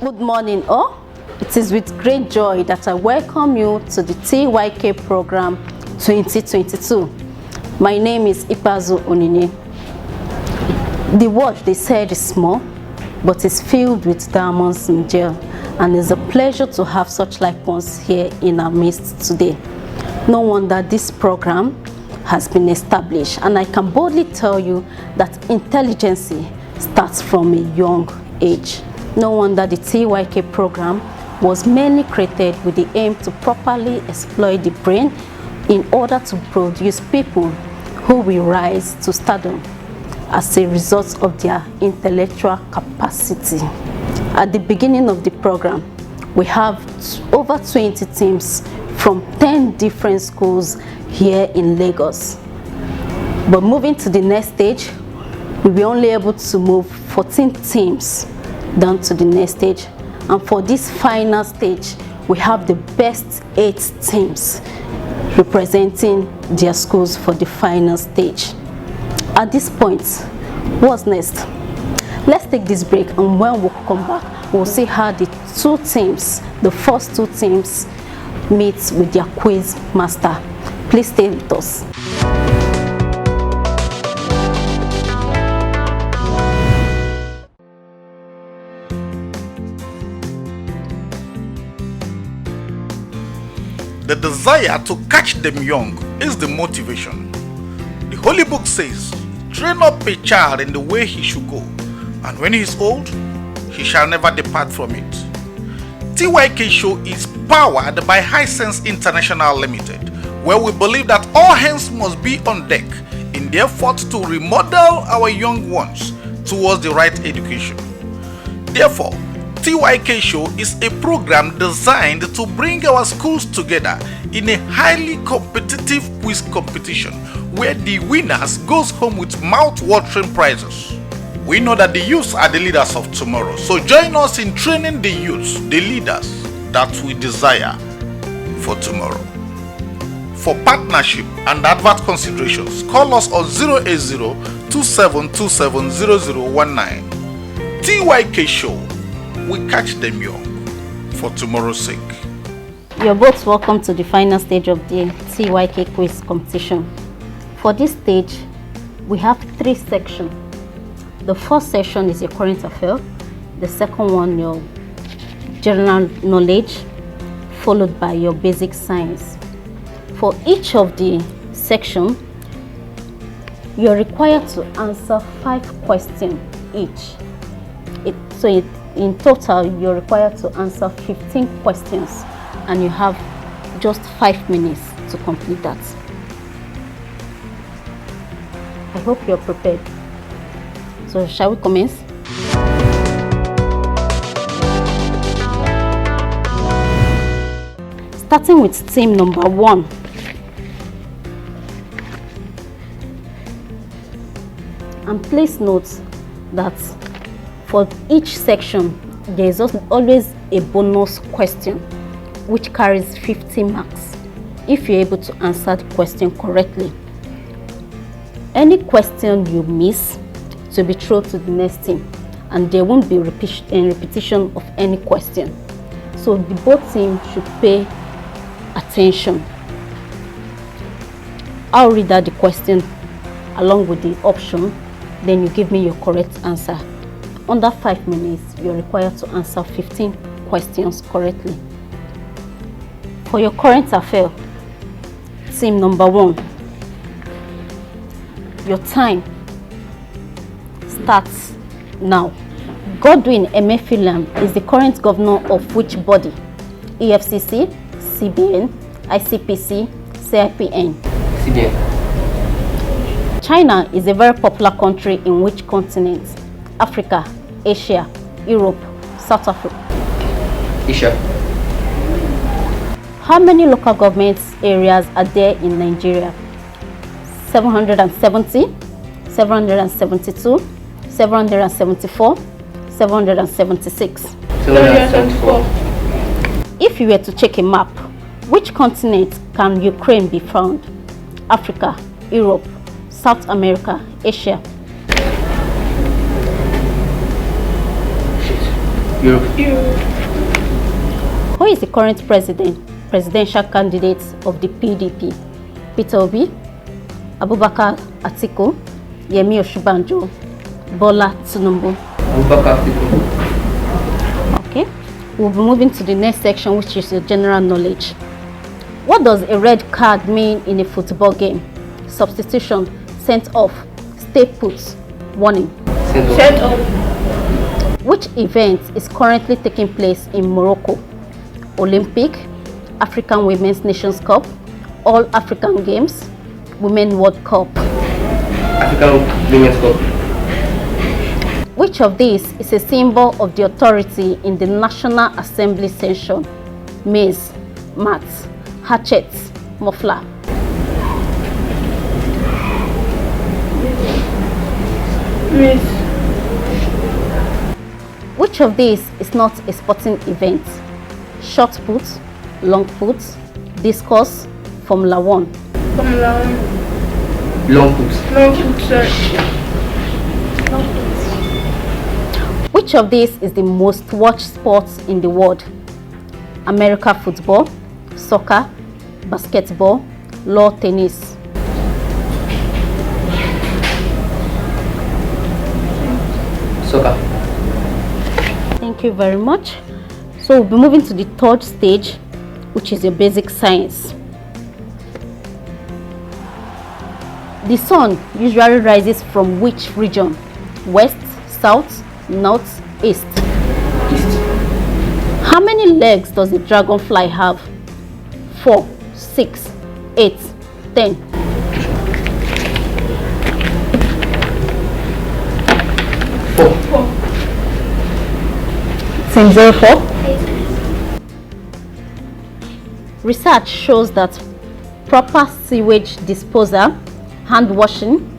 Good morning all. It is with great joy that I welcome you to the TYK program 2022. My name is Ipazu Onini. The word they said is small, but it's filled with diamonds in gel, and it's a pleasure to have such like ones here in our midst today. No wonder this program has been established, and I can boldly tell you that intelligence starts from a young age. No wonder the TYK program was mainly created with the aim to properly exploit the brain in order to produce people who will rise to stardom as a result of their intellectual capacity. At the beginning of the program, we have over 20 teams from 10 different schools here in Lagos. But moving to the next stage, we were only able to move 14 teams down to the next stage. And for this final stage, we have the best 8 teams representing their schools for the final stage. At this point, what's next? Let's take this break, and when we come back, we'll see how the first two teams meet with their quiz master. Please stay with us. The desire to catch them young is the motivation. The Holy Book says, "Train up a child in the way he should go, and when he is old, he shall never depart from it." TYK Show is powered by Hisense International Limited, where we believe that all hands must be on deck in the effort to remodel our young ones towards the right education. Therefore, TYK Show is a program designed to bring our schools together in a highly competitive quiz competition where the winners goes home with mouth-watering prizes. We know that the youths are the leaders of tomorrow, so join us in training the youths, the leaders that we desire for tomorrow. For partnership and advert considerations, call us on 080-2727-0019. TYK Show, we catch them young for tomorrow's sake. You're both welcome to the final stage of the TYK quiz competition. For this stage, we have 3 sections. The first section is your current affair, the second one your general knowledge, followed by your basic science. For each of the sections, you're required to answer 5 questions each. In total, you're required to answer 15 questions, and you have just 5 minutes to complete that. I hope you're prepared. So shall we commence? Starting with team number 1. And please note that for each section, there is always a bonus question which carries 50 marks if you're able to answer the question correctly. Any question you miss to be thrown to the next team, and there won't be repetition of any question. So the both teams should pay attention. I'll read out the question along with the option, then you give me your correct answer. Under 5 minutes, you're required to answer 15 questions correctly. For your current affair, team number 1, your time starts now. Godwin Emefiele is the current governor of which body? EFCC, CBN, ICPC, CIPN? CBN. China is a very popular country in which continent? Africa, Asia, Europe, South Africa? Asia. How many local government areas are there in Nigeria? 770, 772, 774, 776. 774. If you were to check a map, which continent can Ukraine be found? Africa, Europe, South America, Asia? Europe. Who is the current presidential candidate of the PDP? Peter Obi, Abubakar Atiku, Yemi Osinbajo, Bola Tinubu. Abubakar Atiku. Okay, we'll be moving to the next section, which is your general knowledge. What does a red card mean in a football game? Substitution, sent off, stay put, warning. Sent off. Which event is currently taking place in Morocco? Olympic, African Women's Nations Cup, All African Games, Women World Cup. African Women's Cup. Which of these is a symbol of the authority in the National Assembly session? Mace, mats, hatchets, muffler. Mace. Which of these is not a sporting event? Short put, long put, discus, Formula 1. Formula 1. Long put. Long put, sir. Which of these is the most watched sport in the world? American football, soccer, basketball, lawn tennis. Soccer. Thank you very much. So we'll be moving to the third stage, which is your basic science. The sun usually rises from which region? West, south, north, east. East. How many legs does a dragonfly have? 4, 6, 8, 10. 4. Team 04. Research shows that proper sewage disposal, hand washing,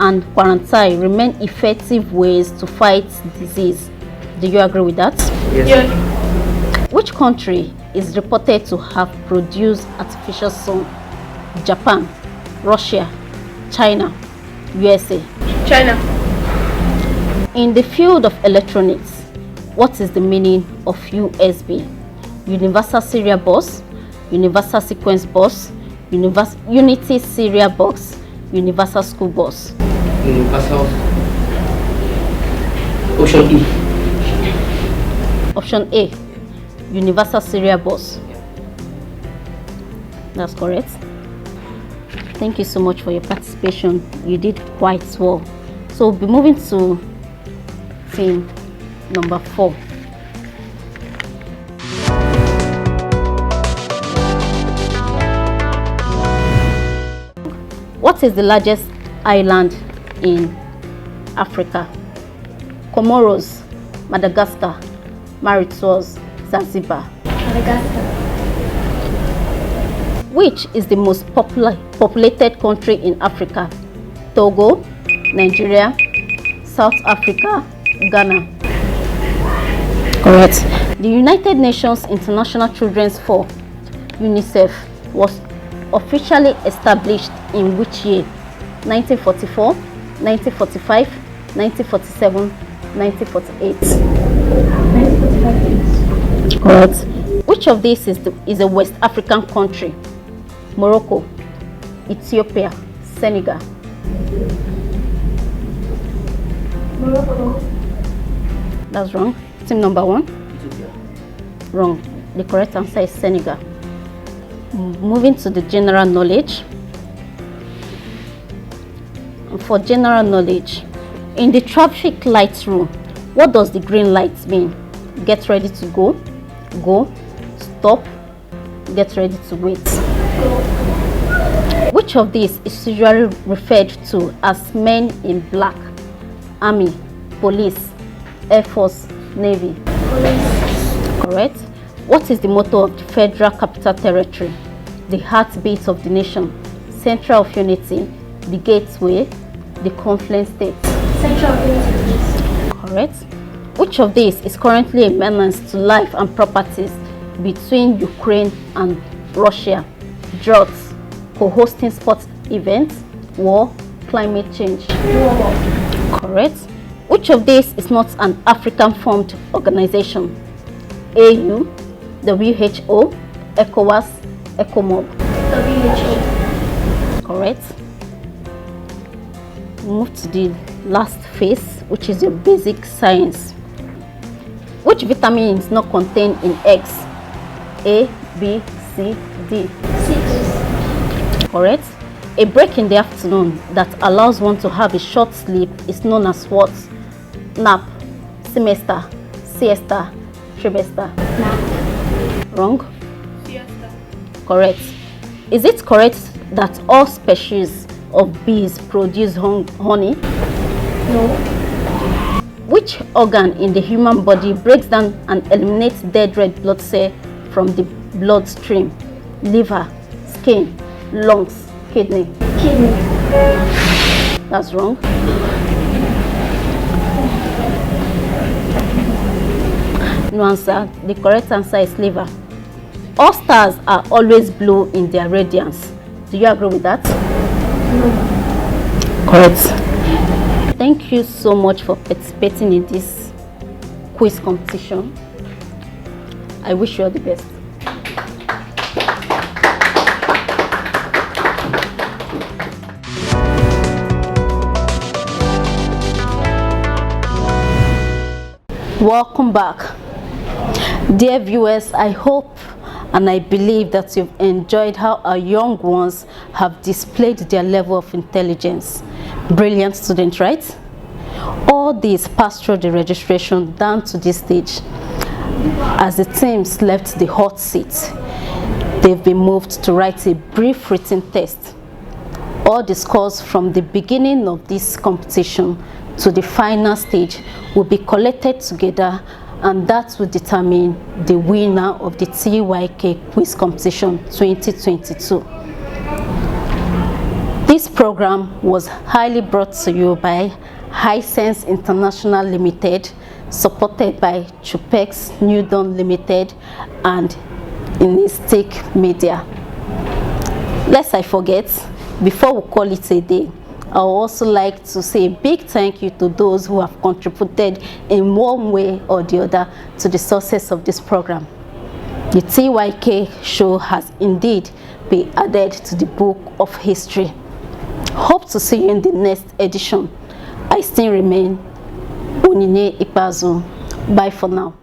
and quarantine remain effective ways to fight disease. Do you agree with that? Yes. Yes. Which country is reported to have produced artificial sun? Japan, Russia, China, USA. China. In the field of electronics, what is the meaning of USB? Universal Serial Bus, Universal Sequence Bus, Unity Serial Box, Universal School Bus. Universal. Option E. Option A, Universal Serial Bus. That's correct. Thank you so much for your participation. You did quite well. So we'll be moving to team number 4. What is the largest island in Africa? Comoros, Madagascar, Mauritius, Zanzibar. Madagascar. Which is the most populated country in Africa? Togo, Nigeria, South Africa, Ghana. Correct. The United Nations International Children's Fund, UNICEF, was officially established in which year? 1944, 1945, 1947, 1948. 1945. Correct. Which of these is a West African country? Morocco, Ethiopia, Senegal. Morocco. That's wrong. Team number 1. Ethiopia. Wrong. The correct answer is Senegal. Moving to the general knowledge. For general knowledge, in the traffic light rule, what does the green light mean? Get ready to go, go, stop, get ready to wait. Which of these is usually referred to as men in black? Army, police, Air Force, Navy. Correct. What is the motto of the Federal Capital Territory? The heartbeat of the nation, center of unity, the gateway, the confluence state. Central Unity. Correct. Which of these is currently a menace to life and properties between Ukraine and Russia? Droughts, co-hosting sports events, war, climate change. War. Correct. Which of these is not an African-formed organization? AU, WHO, ECOWAS, ECOMOG. WHO. Correct. Move to the last phase, which is your basic science. Which vitamin is not contained in eggs? A, B, C, D. C, please. Correct. A break in the afternoon that allows one to have a short sleep is known as what? Nap, semester, siesta, trimester. Nap. Wrong. Siesta. Correct. Is it correct that all species of bees produce honey? No. Which organ in the human body breaks down and eliminates dead red blood cells from the bloodstream? Liver, skin, lungs, kidney. Kidney. That's wrong. No answer. The correct answer is liver. All stars are always blue in their radiance. Do you agree with that? No. Correct. Thank you so much for participating in this quiz competition. I wish you all the best. Welcome back. Dear viewers, I hope and I believe that you've enjoyed how our young ones have displayed their level of intelligence. Brilliant students, right? All these passed through the registration down to this stage. As the teams left the hot seat, they've been moved to write a brief written test. All the scores from the beginning of this competition to the final stage will be collected together, and that will determine the winner of the TYK Quiz Competition 2022. This program was highly brought to you by Hisense International Limited, supported by Chupex New Dawn Limited and Inistic Media. Lest I forget, before we call it a day, I would also like to say a big thank you to those who have contributed in one way or the other to the success of this program. The TYK show has indeed been added to the book of history. Hope to see you in the next edition. I still remain Onyinye Ikpeazu. Bye for now.